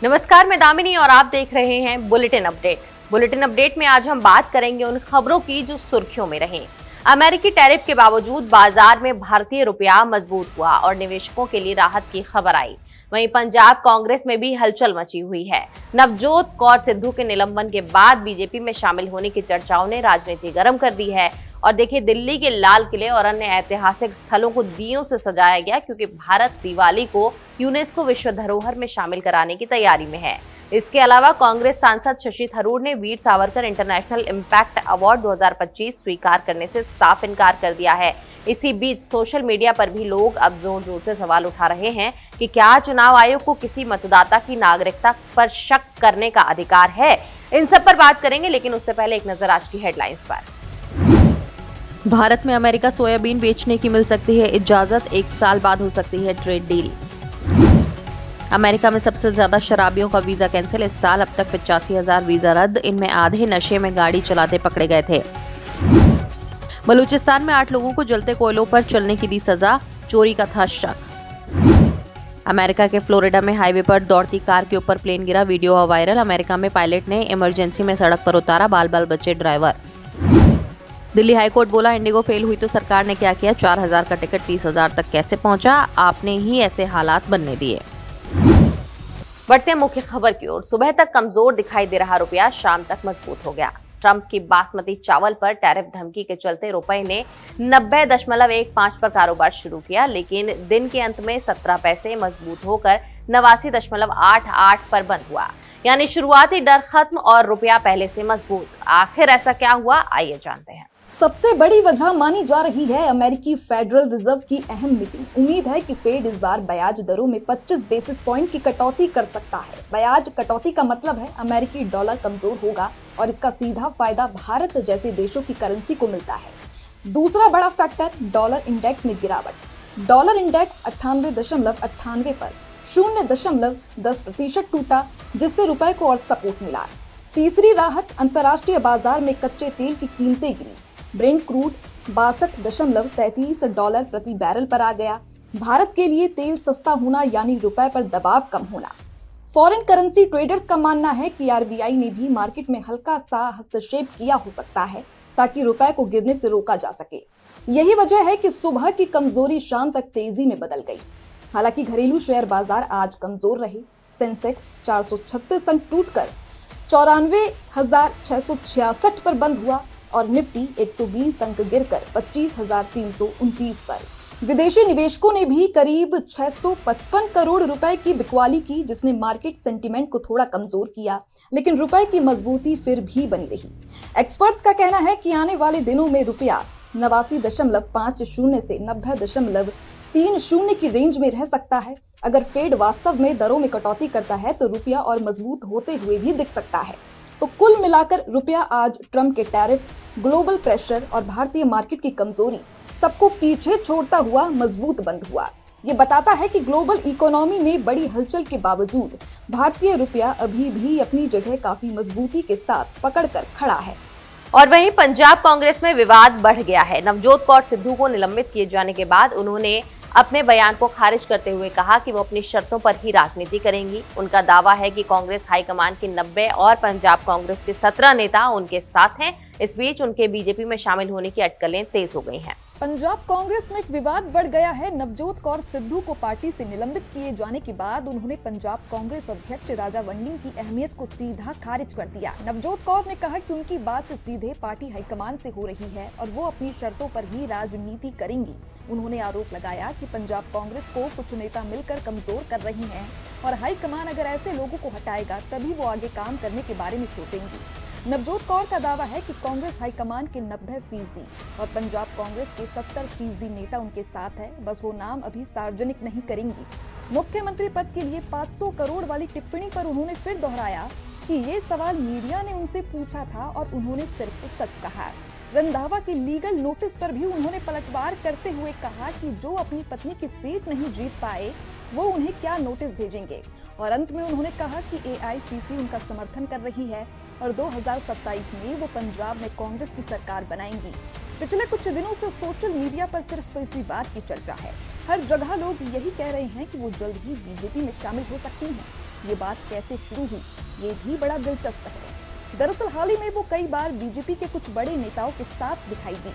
नमस्कार, मैं दामिनी और आप देख रहे हैं बुलेटिन अपडेट में आज हम बात करेंगे उन खबरों की जो सुर्खियों में रहीं। अमेरिकी टैरिफ के बावजूद बाजार में भारतीय रुपया मजबूत हुआ और निवेशकों के लिए राहत की खबर आई। वहीं पंजाब कांग्रेस में भी हलचल मची हुई है। नवजोत कौर सिद्धू के निलंबन के बाद बीजेपी में शामिल होने की चर्चाओं ने राजनीति गर्म कर दी है। और देखिए, दिल्ली के लाल किले और अन्य ऐतिहासिक स्थलों को दियों से सजाया गया क्योंकि भारत दिवाली को यूनेस्को विश्व धरोहर में शामिल कराने की तैयारी में है। इसके अलावा कांग्रेस सांसद शशि थरूर ने Veer Savarkar international impact award 2025 स्वीकार करने से साफ इनकार कर दिया है। इसी बीच सोशल मीडिया पर भी लोग अब जोर जोर से सवाल उठा रहे हैं कि क्या चुनाव आयोग को किसी मतदाता की नागरिकता पर शक करने का अधिकार है। इन सब पर बात करेंगे, लेकिन उससे पहले एक नजर आज की हेडलाइंस पर। भारत में अमेरिका सोयाबीन बेचने की मिल सकती है इजाजत, 1 साल बाद हो सकती है ट्रेड डील। अमेरिका में सबसे ज्यादा शराबियों का वीजा कैंसिल, इस साल अब तक 85,000 वीजा रद्द, इनमें आधे नशे में गाड़ी चलाते पकड़े गए थे। बलूचिस्तान में 8 लोगों को जलते कोयलों पर चलने की दी सजा, चोरी का था शक। अमेरिका के फ्लोरिडा में हाईवे पर दौड़ती कार के ऊपर प्लेन गिरा, वीडियो हुआ वायरल। अमेरिका में पायलट ने इमरजेंसी में सड़क पर उतारा, बाल बाल बचे ड्राइवर। दिल्ली हाईकोर्ट बोला, इंडिगो फेल हुई तो सरकार ने क्या किया, 4,000 का टिकट 30,000 तक कैसे पहुंचा, आपने ही ऐसे हालात बनने दिए। बढ़ते हैं मुख्य खबर की ओर। सुबह तक कमजोर दिखाई दे रहा रुपया शाम तक मजबूत हो गया। ट्रंप की बासमती चावल पर टैरिफ धमकी के चलते रुपए ने 90.15 पर कारोबार शुरू किया, लेकिन दिन के अंत में 17 पैसे मजबूत होकर 89.88 पर बंद हुआ। यानी शुरुआती डर खत्म और रुपया पहले से मजबूत। आखिर ऐसा क्या हुआ, आइए जानते हैं। सबसे बड़ी वजह मानी जा रही है अमेरिकी फेडरल रिजर्व की अहम मीटिंग। उम्मीद है कि फेड इस बार ब्याज दरों में 25 बेसिस पॉइंट की कटौती कर सकता है। ब्याज कटौती का मतलब है अमेरिकी डॉलर कमजोर होगा और इसका सीधा फायदा भारत जैसे देशों की करेंसी को मिलता है। दूसरा बड़ा फैक्टर डॉलर इंडेक्स में गिरावट। डॉलर इंडेक्स 98.98 पर 0.10% टूटा, जिससे रुपए को और सपोर्ट मिला। तीसरी राहत अंतर्राष्ट्रीय बाजार में कच्चे तेल की कीमतें गिरी। ब्रेंट क्रूड 62.33 डॉलर प्रति बैरल पर आ गया। भारत के लिए तेल सस्ता होना यानी रुपए पर दबाव कम होना। फॉरेन करेंसी ट्रेडर्स का मानना है कि आरबीआई ने भी मार्केट में हल्का सा हस्तक्षेप किया हो सकता है ताकि रुपए को गिरने से रोका जा सके। यही वजह है कि सुबह की कमजोरी शाम तक तेजी में बदल गई। हालांकि घरेलू शेयर बाजार आज कमजोर रहे। सेंसेक्स 436 अंक टूटकर 94,666 पर बंद हुआ और निफ्टी 120 अंक गिरकर 25,329 पर। विदेशी निवेशकों ने भी करीब 655 करोड़ रुपए की बिकवाली की, जिसने मार्केट सेंटीमेंट को थोड़ा कमजोर किया, लेकिन रुपए की मजबूती फिर भी बनी रही। एक्सपर्ट्स का कहना है कि आने वाले दिनों में रुपया 89.50 से 90.30 की रेंज में रह सकता है। अगर फेड वास्तव में दरों में कटौती करता है तो रुपया और मजबूत होते हुए भी दिख सकता है। तो कुल मिलाकर रुपया आज ट्रंप के टैरिफ, ग्लोबल प्रेशर और भारतीय मार्केट की कमजोरी सबको पीछे छोड़ता हुआ मजबूत बंद हुआ। ये बताता है कि ग्लोबल इकोनॉमी में बड़ी हलचल के बावजूद भारतीय रुपया अभी भी अपनी जगह काफी मजबूती के साथ पकड़कर खड़ा है। और वहीं पंजाब कांग्रेस में विवाद बढ़ गया है। नवजोत कौर सिद्धू को निलंबित किए जाने के बाद उन्होंने अपने बयान को खारिज करते हुए कहा कि वो अपनी शर्तों पर ही राजनीति करेंगी। उनका दावा है कि कांग्रेस हाईकमान के 90 और पंजाब कांग्रेस के 17 नेता उनके साथ हैं। इस बीच उनके बीजेपी में शामिल होने की अटकलें तेज हो गई हैं। पंजाब कांग्रेस में एक विवाद बढ़ गया है। नवजोत कौर सिद्धू को पार्टी से निलंबित किए जाने के बाद उन्होंने पंजाब कांग्रेस अध्यक्ष राजा वंडिंग की अहमियत को सीधा खारिज कर दिया। नवजोत कौर ने कहा कि उनकी बात सीधे पार्टी हाईकमान से हो रही है और वो अपनी शर्तों पर ही राजनीति करेंगी। उन्होंने आरोप लगाया कि पंजाब कांग्रेस को कुछ नेता मिलकर कमजोर कर रही हैं और हाईकमान अगर ऐसे लोगों को हटाएगा तभी वो आगे काम करने के बारे में सोचेंगी। नवजोत कौर का दावा है कि कांग्रेस हाईकमान के 90% और पंजाब कांग्रेस के 70% नेता उनके साथ है, बस वो नाम अभी सार्वजनिक नहीं करेंगी। मुख्यमंत्री पद के लिए 500 करोड़ वाली टिप्पणी पर उन्होंने फिर दोहराया कि ये सवाल मीडिया ने उनसे पूछा था और उन्होंने सिर्फ सच कहा। रंधावा के लीगल नोटिस पर भी उन्होंने पलटवार करते हुए कहा कि जो अपनी पत्नी की सीट नहीं जीत पाए वो उन्हें क्या नोटिस भेजेंगे। और अंत में उन्होंने कहा कि एआईसीसी उनका समर्थन कर रही है और 2027 में वो पंजाब में कांग्रेस की सरकार बनाएंगी। पिछले कुछ दिनों से सोशल मीडिया पर सिर्फ इसी बात की चर्चा है। हर जगह लोग यही कह रहे हैं कि वो जल्द ही बीजेपी में शामिल हो सकती हैं। ये बात कैसे शुरू हुई, ये भी बड़ा दिलचस्प है। दरअसल हाल ही में वो कई बार बीजेपी के कुछ बड़े नेताओं के साथ दिखाई दी।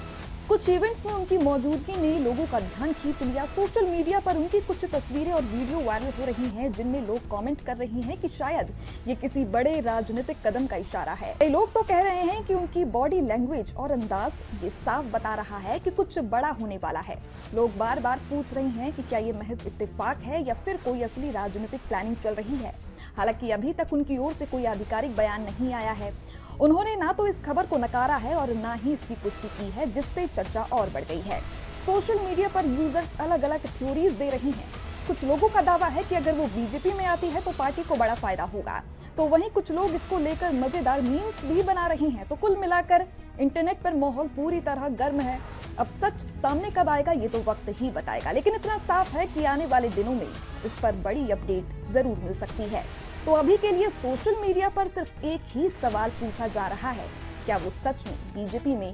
कुछ इवेंट्स में उनकी मौजूदगी ने लोगों का ध्यान खींच लिया। सोशल मीडिया पर उनकी कुछ तस्वीरें और वीडियो वायरल हो रही हैं, जिनमें लोग कमेंट कर रहे हैं कि शायद ये किसी बड़े राजनीतिक कदम का इशारा है। कई लोग तो कह रहे हैं कि उनकी बॉडी लैंग्वेज और अंदाज ये साफ बता रहा है कि कुछ बड़ा होने वाला है। लोग बार बार पूछ रहे हैं कि क्या ये महज इत्तेफाक है या फिर कोई असली राजनीतिक प्लानिंग चल रही है। हालांकि अभी तक उनकी ओर से कोई आधिकारिक बयान नहीं आया है। उन्होंने ना तो इस खबर को नकारा है और ना ही इसकी पुष्टि की है, जिससे चर्चा और बढ़ गई है। सोशल मीडिया पर यूजर्स अलग अलग थ्योरीज दे रही हैं। कुछ लोगों का दावा है कि अगर वो बीजेपी में आती है तो पार्टी को बड़ा फायदा होगा, तो वहीं कुछ लोग इसको लेकर मजेदार मीम्स भी बना रही हैं। तो कुल मिलाकर इंटरनेट पर माहौल पूरी तरह गर्म है। अब सच सामने कब आएगा ये तो वक्त ही बताएगा, लेकिन इतना साफ है कि आने वाले दिनों में इस पर बड़ी अपडेट जरूर मिल सकती है। तो अभी के लिए सोशल मीडिया पर सिर्फ एक ही सवाल पूछा जा रहा है, क्या वो सच में बीजेपी में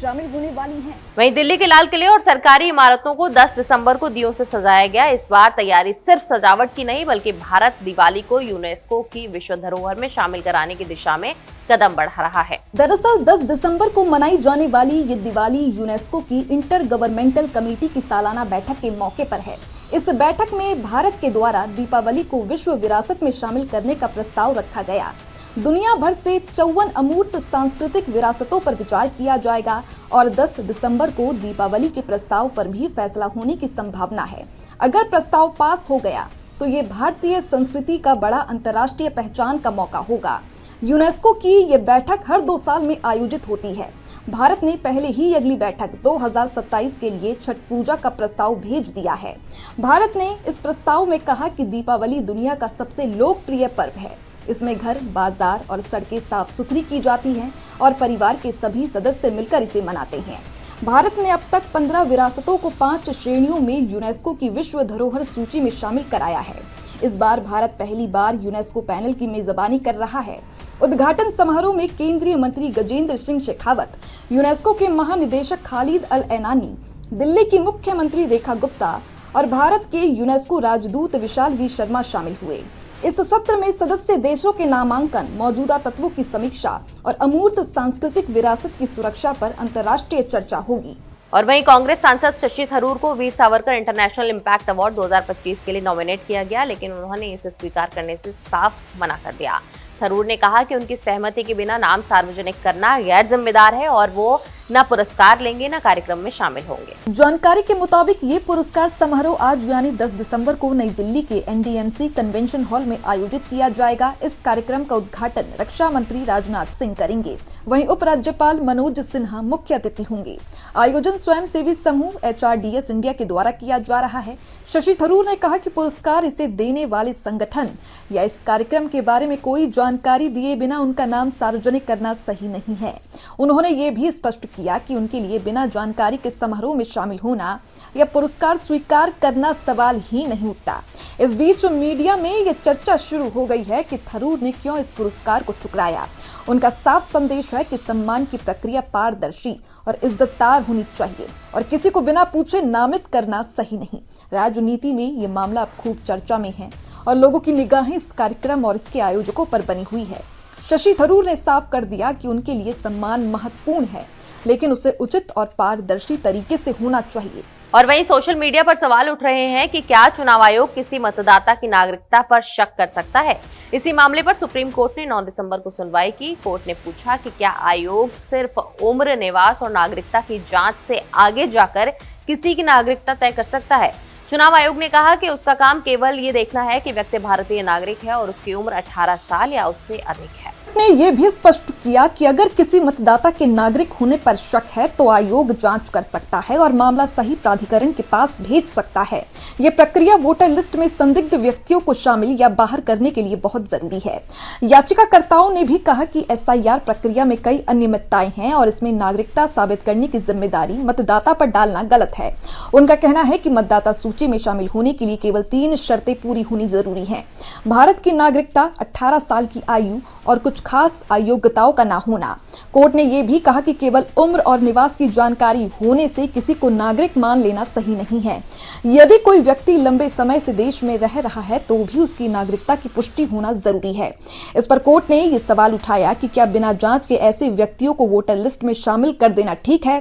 शामिल होने वाली हैं? वहीं दिल्ली के लाल किले और सरकारी इमारतों को 10 दिसंबर को दियों से सजाया गया। इस बार तैयारी सिर्फ सजावट की नहीं, बल्कि भारत दिवाली को यूनेस्को की विश्व धरोहर में शामिल कराने की दिशा में कदम बढ़ा रहा है। दरअसल 10 दिसंबर को मनाई जाने वाली ये दिवाली यूनेस्को की इंटर गवर्नमेंटल कमेटी की सालाना बैठक के मौके पर है। इस बैठक में भारत के द्वारा दीपावली को विश्व विरासत में शामिल करने का प्रस्ताव रखा गया। दुनिया भर से 54 अमूर्त सांस्कृतिक विरासतों पर विचार किया जाएगा और 10 दिसंबर को दीपावली के प्रस्ताव पर भी फैसला होने की संभावना है। अगर प्रस्ताव पास हो गया तो ये भारतीय संस्कृति का बड़ा अंतर्राष्ट्रीय पहचान का मौका होगा। यूनेस्को की ये बैठक हर 2 साल में आयोजित होती है। भारत ने पहले ही अगली बैठक 2027 के लिए छठ पूजा का प्रस्ताव भेज दिया है। भारत ने इस प्रस्ताव में कहा कि दीपावली दुनिया का सबसे लोकप्रिय पर्व है। इसमें घर, बाजार और सड़कें साफ सुथरी की जाती हैं और परिवार के सभी सदस्य मिलकर इसे मनाते हैं। भारत ने अब तक 15 विरासतों को 5 श्रेणियों में यूनेस्को की विश्व धरोहर सूची में शामिल कराया है। इस बार भारत पहली बार यूनेस्को पैनल की मेजबानी कर रहा है। उद्घाटन समारोह में केंद्रीय मंत्री गजेंद्र सिंह शेखावत, यूनेस्को के महानिदेशक खालिद अल ऐनानी, दिल्ली की मुख्यमंत्री रेखा गुप्ता और भारत के यूनेस्को राजदूत विशाल वी शर्मा शामिल हुए। इस सत्र में सदस्य देशों के नामांकन, मौजूदा तत्वों की समीक्षा और अमूर्त सांस्कृतिक विरासत की सुरक्षा पर अंतर्राष्ट्रीय चर्चा होगी। और वहीं कांग्रेस सांसद शशि थरूर को Veer Savarkar international impact award 2025 के लिए नॉमिनेट किया गया, लेकिन उन्होंने इसे स्वीकार करने से साफ मना कर दिया। थरूर ने कहा कि उनकी सहमति के बिना नाम सार्वजनिक करना गैर जिम्मेदार है और वो न पुरस्कार लेंगे न कार्यक्रम में शामिल होंगे। जानकारी के मुताबिक ये पुरस्कार समारोह आज यानी 10 दिसंबर को नई दिल्ली के NDMC कन्वेंशन हॉल में आयोजित किया जाएगा। इस कार्यक्रम का उद्घाटन रक्षा मंत्री राजनाथ सिंह करेंगे। वहीं उपराज्यपाल मनोज सिन्हा मुख्य अतिथि होंगे। आयोजन स्वयंसेवी समूह HRDS इंडिया के द्वारा किया जा रहा है। शशि थरूर ने कहा कि पुरस्कार इसे देने वाले संगठन या इस कार्यक्रम के बारे में कोई जानकारी दिए बिना उनका नाम सार्वजनिक करना सही नहीं है। उन्होंने ये भी स्पष्ट किया कि उनके लिए बिना जानकारी के समारोह में शामिल होना या पुरस्कार स्वीकार करना सवाल ही नहीं उठता। इस बीच मीडिया में ये चर्चा शुरू हो गई है कि थरूर ने क्यों इस पुरस्कार को ठुकराया। उनका साफ संदेश है कि सम्मान की प्रक्रिया पारदर्शी और इज्जतदार होनी चाहिए और किसी को बिना पूछे नामित करना सही नहीं। राजनीति में ये मामला अब खूब चर्चा में है और लोगों की निगाहें इस कार्यक्रम और इसके आयोजकों पर बनी हुई है। शशि थरूर ने साफ कर दिया कि उनके लिए सम्मान महत्वपूर्ण है, लेकिन उसे उचित और पारदर्शी तरीके से होना चाहिए। और वहीं सोशल मीडिया पर सवाल उठ रहे हैं कि क्या चुनाव आयोग किसी मतदाता की नागरिकता पर शक कर सकता है। इसी मामले पर सुप्रीम कोर्ट ने 9 दिसंबर को सुनवाई की। कोर्ट ने पूछा कि क्या आयोग सिर्फ उम्र, निवास और नागरिकता की जांच से आगे जाकर किसी की नागरिकता तय कर सकता है। चुनाव आयोग ने कहा कि उसका काम केवल ये देखना है कि व्यक्ति भारतीय नागरिक है और उसकी उम्र 18 साल या उससे अधिक है। ने ये भी स्पष्ट किया कि अगर किसी मतदाता के नागरिक होने पर शक है तो आयोग जांच कर सकता है और मामला सही प्राधिकरण के पास भेज सकता है। ये प्रक्रिया वोटर लिस्ट में संदिग्ध व्यक्तियों को शामिल या बाहर करने के लिए बहुत जरूरी है। याचिकाकर्ताओं ने भी कहा कि SIR प्रक्रिया में कई अनियमितताएं हैं और इसमें नागरिकता साबित करने की जिम्मेदारी मतदाता पर डालना गलत है। उनका कहना है कि मतदाता सूची में शामिल होने के लिए केवल 3 शर्तें पूरी होनी जरूरी है। भारत की नागरिकता, 18 साल की आयु और कुछ कुछ खास योग्यताओं का ना होना। कोर्ट ने ये भी कहा कि केवल उम्र और निवास की जानकारी होने से किसी को नागरिक मान लेना सही नहीं है। यदि कोई व्यक्ति लंबे समय से देश में रह रहा है तो भी उसकी नागरिकता की पुष्टि होना जरूरी है। इस पर कोर्ट ने ये सवाल उठाया कि क्या बिना जांच के ऐसे व्यक्तियों को वोटर लिस्ट में शामिल कर देना ठीक है।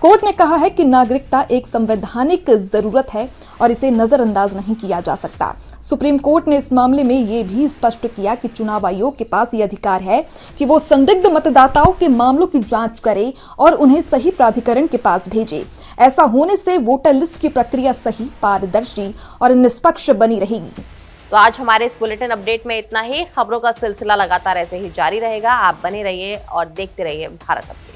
कोर्ट ने कहा है कि नागरिकता एक संवैधानिक जरूरत है और इसे नजरअंदाज नहीं किया जा सकता। सुप्रीम कोर्ट ने इस मामले में ये भी स्पष्ट किया कि चुनाव आयोग के पास ये अधिकार है कि वो संदिग्ध मतदाताओं के मामलों की जांच करे और उन्हें सही प्राधिकरण के पास भेजे। ऐसा होने से वोटर लिस्ट की प्रक्रिया सही, पारदर्शी और निष्पक्ष बनी रहेगी। तो आज हमारे इस बुलेटिन अपडेट में इतना ही। खबरों का सिलसिला लगातार ऐसे ही जारी रहेगा। आप बने रहिए और देखते रहिए भारत अपडेट।